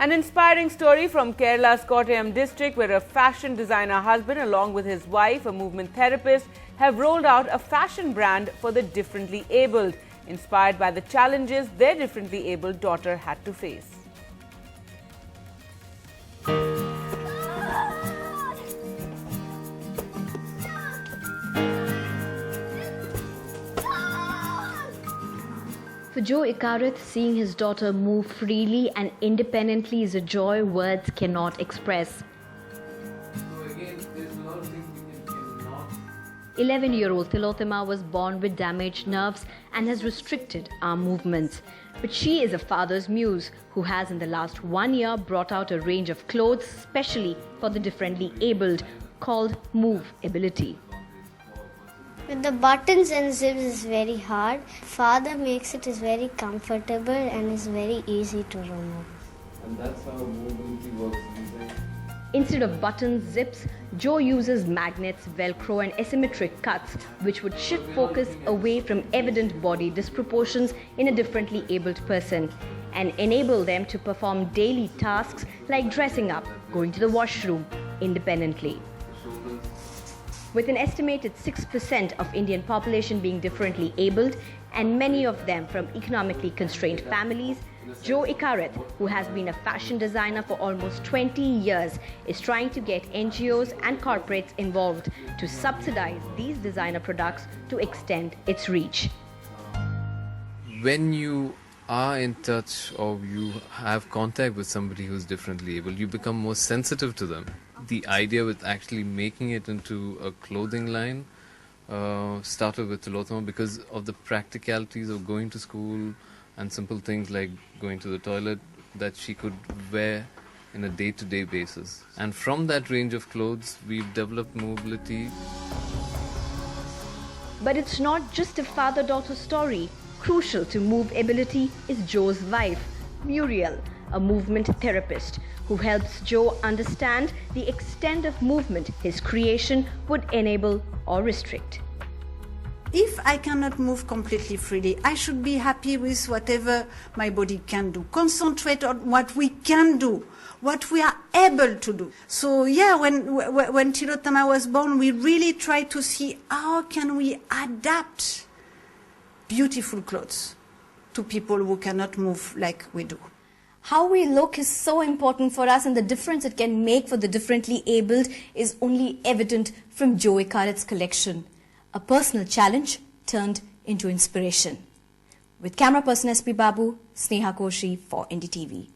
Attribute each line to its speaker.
Speaker 1: An inspiring story from Kerala's Kottayam district, where a fashion designer husband along with his wife, a movement therapist, have rolled out a fashion brand for the differently abled, inspired by the challenges their differently abled daughter had to face.
Speaker 2: For Joe Ikarith, seeing his daughter move freely and independently is a joy words cannot express. 11-year-old Tilotima was born with damaged nerves and has restricted arm movements. But she is a father's muse who has in the last 1 year brought out a range of clothes specially for the differently abled called Move Ability.
Speaker 3: With the buttons and zips is very hard. Father makes it is very comfortable and is very easy to remove.
Speaker 4: And that's how mobility works.
Speaker 2: Instead of buttons, zips, Joe uses magnets, velcro and asymmetric cuts which would shift focus away from evident body disproportions in a differently abled person and enable them to perform daily tasks like dressing up, going to the washroom independently. With an estimated 6% of Indian population being differently abled and many of them from economically constrained families, Joe Ikarith, who has been a fashion designer for almost 20 years, is trying to get NGOs and corporates involved to subsidize these designer products to extend its reach.
Speaker 4: When you are in touch or you have contact with somebody who's differently able, you become more sensitive to them. The idea with actually making it into a clothing line started with Tilotima because of the practicalities of going to school and simple things like going to the toilet that she could wear in a day-to-day basis. And from that range of clothes, we've developed mobility.
Speaker 2: But it's not just a father-daughter story. Crucial to Move Ability is Joe's wife, Muriel, a movement therapist who helps Joe understand the extent of movement his creation would enable or restrict.
Speaker 5: If I cannot move completely freely, I should be happy with whatever my body can do. Concentrate on what we can do, what we are able to do. So yeah, when Tilotima was born, we really tried to see how can we adapt beautiful clothes to people who cannot move like we do.
Speaker 6: How we look is so important for us, and the difference it can make for the differently abled is only evident from Joe Ikarith's collection. A personal challenge turned into inspiration. With camera person SP Babu, Sneha Koshi for NDTV.